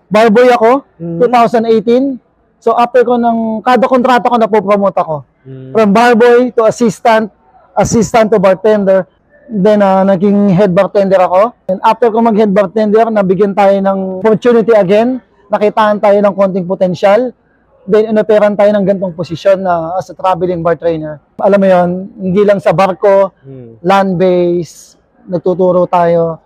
Barboy ako, 2018. So after ko kada kontrata ko napopromote ako. From barboy to assistant, assistant to bartender. Then naging head bartender ako. And after ko mag-head bartender, nabigyan tayo ng opportunity again. Nakitaan tayo ng konting potential. Then inoperan tayo ng gantong posisyon na as a traveling bar trainer. Alam mo yon, hindi lang sa barko, land-based, nagtuturo tayo.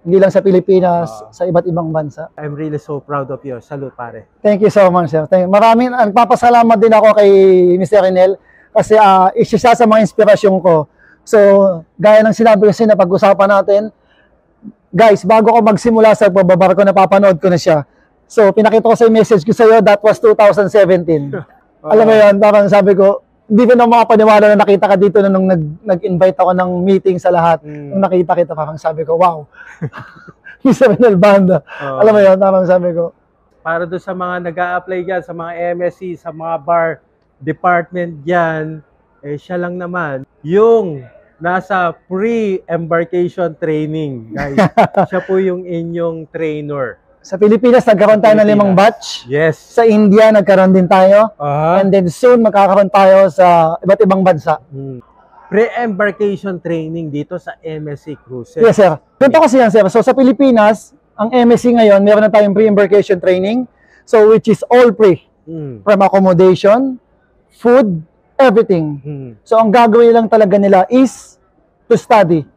Hindi lang sa Pilipinas, sa iba't ibang bansa. I'm really so proud of you. Salute, pare. Thank you so much, sir. Maraming nagpapasalamat din ako kay Mr. Renel kasi isa siya sa mga inspirasyon ko. So, gaya ng sinabi kasi na pag-usapan natin, guys, bago ko magsimula sa pagbabarko, napapanood ko na siya. So, pinakita ko sa message ko sa iyo, that was 2017. Alam mo yun, parang sabi ko, hindi ko na makapaniwala na nakita ka dito na nung nag-invite ako ng meeting sa lahat. Nung nakita kita, parang sabi ko, wow. Mr. Renel Banda. Alam mo yun, parang sabi ko. Para doon sa mga nag-a-apply dyan, sa mga MSc, sa mga bar department dyan, eh siya lang naman. Yung nasa pre-embarkation training, guys. Siya po yung inyong trainer. Sa Pilipinas, nagkaroon tayo ng 5 batch. Yes. Sa India, nagkaroon din tayo. And then soon, magkakaroon tayo sa iba't ibang bansa. Pre-embarkation training dito sa MSC Cruises. Yes, sir. Ganito kasi yan, sir. So, sa Pilipinas, ang MSC ngayon, meron na tayong pre-embarkation training. So, which is all pre. From accommodation, food, everything. So, ang gagawin lang talaga nila is to study.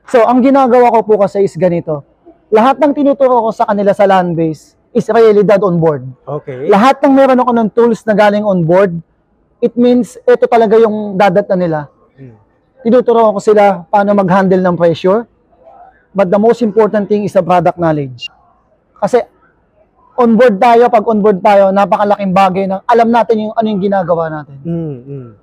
So, ang ginagawa ko po kasi is ganito. Lahat ng tinuturo ko sa kanila sa land base is realidad on board. Okay. Lahat ng meron ako ng tools na galing on board, it means ito talaga yung dadat na nila. Tinuturo ko sila paano mag-handle ng pressure. But the most important thing is the product knowledge. Kasi on board tayo, pag on board tayo, napakalaking bagay na alam natin yung ano yung ginagawa natin.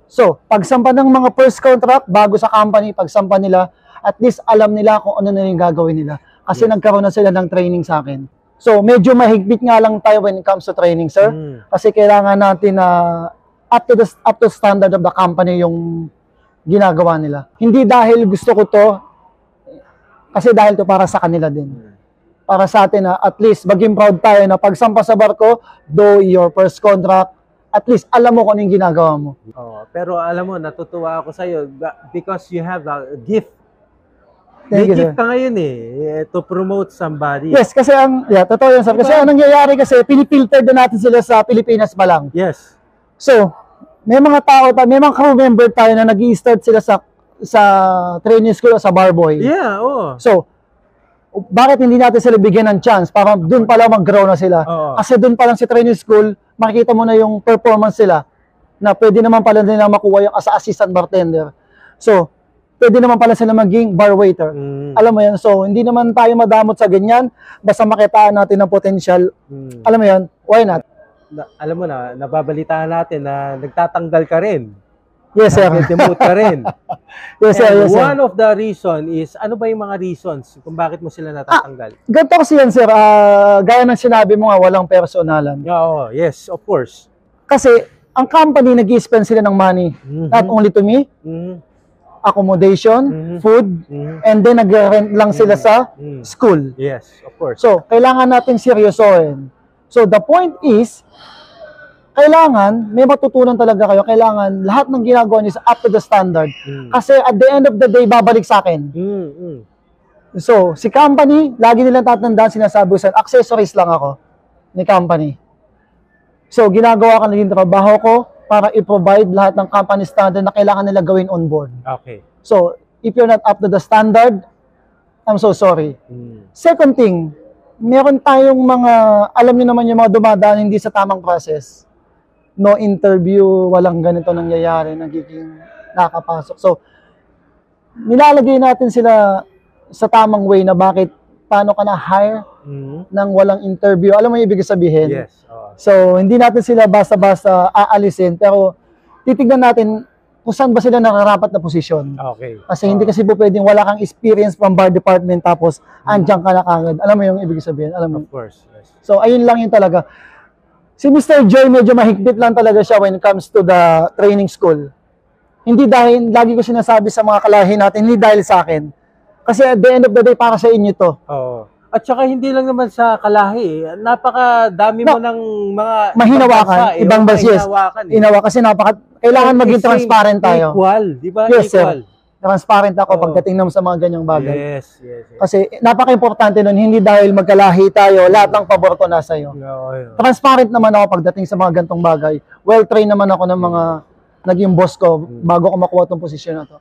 So, pagsampa ng mga first contract, bago sa company, pagsampa nila, at least alam nila kung ano na yung gagawin nila. Kasi nagkaroon na sila ng training sa akin. So, medyo mahigpit nga lang tayo when it comes to training, sir. Kasi kailangan natin na up to standard of the company yung ginagawa nila. Hindi dahil gusto ko to, kasi dahil to para sa kanila din. Para sa atin na at least maging proud tayo na pagsampa sa barko, though your first contract, at least alam mo kung ano yung ginagawa mo. Pero alam mo, natutuwa ako sa'yo because you have a gift. Thank you, gift sir. ka ngayon to promote somebody. Yes, kasi totoo yan, sir. Kasi anong nangyayari kasi, pinifilter din natin sila sa Pilipinas pa lang. Yes. So, may mga tao, may mga crew member tayo na nag-i-start sila sa training school o sa barboy. Yeah, So, bakit hindi natin sila bigyan ng chance para doon pa lang mag-grow na sila? Kasi doon pa lang sa training school, makikita mo na yung performance sila na pwede naman pala nila makuha yung as assistant bartender. So, pwede naman pala sila maging bar waiter. Alam mo yan? So, hindi naman tayo madamot sa ganyan. Basta makitaan natin ng potential. Alam mo yan? Why not? Alam mo na, nababalitaan natin na nagtatanggal ka rin. Yes, sir. Nag-demote ka rin. Yes, sir. Yes, sir. One of the reason is, ano ba yung mga reasons kung bakit mo sila natatanggal? Ganito kasi yan, sir. Gaya ng sinabi mo nga, walang personalan. Yes, of course. Kasi, ang company nag-i-spend sila ng money. Not only to me, accommodation, food, and then nag-rent lang sila sa school. Yes, of course. So, kailangan natin seryosohin. So, the point is, kailangan, may matutunan talaga kayo, kailangan lahat ng ginagawa niyo is up to the standard. Kasi at the end of the day, babalik sa akin. So, si company, lagi nilang tatandaan, sinasabi sa accessories lang ako ni company. So, ginagawa ko na yung trabaho ko para i-provide lahat ng company standard na kailangan nila gawin on board. Okay. So, if you're not up to the standard, I'm so sorry. Second thing, meron tayong mga, alam niyo naman yung mga dumadaan hindi sa tamang process. No interview, walang ganito nangyayari, nagiging nakapasok. So, nilalagay natin sila sa tamang way na paano ka na-hire nang walang interview. Alam mo yung ibig sabihin? Yes. So, hindi natin sila basta-basta aalisin, pero titignan natin kung saan ba sila nararapat na posisyon. Okay. Kasi hindi kasi po pwedeng wala kang experience from bar department tapos andyan ka na kagad. Alam mo yung ibig sabihin? Alam mo? Of course. Yes. So, ayun lang yun talaga. Si Mr. Joy, medyo mahigpit lang talaga siya when it comes to the training school. Hindi dahil, lagi ko sinasabi sa mga kalahi natin, hindi dahil sa akin. Kasi at the end of the day, para sa inyo to. At saka hindi lang naman sa kalahi, napakadami mo ng mga mahinawakan, ibang bansa, yes. mahinawakan, eh. Inawa kasi kailangan maging Same, transparent tayo. Equal, di ba? Yes, Equal. sir. Transparent ako Oo. pagdating naman sa mga ganyang bagay. Yes, yes, yes. Kasi napaka-importante nun, hindi dahil magkalahi tayo, lahat ng pabor ko nasa iyo. Oo. Transparent naman ako pagdating sa mga gantong bagay. Well-trained naman ako ng mga naging boss ko bago ko makuha tong posisyon na to.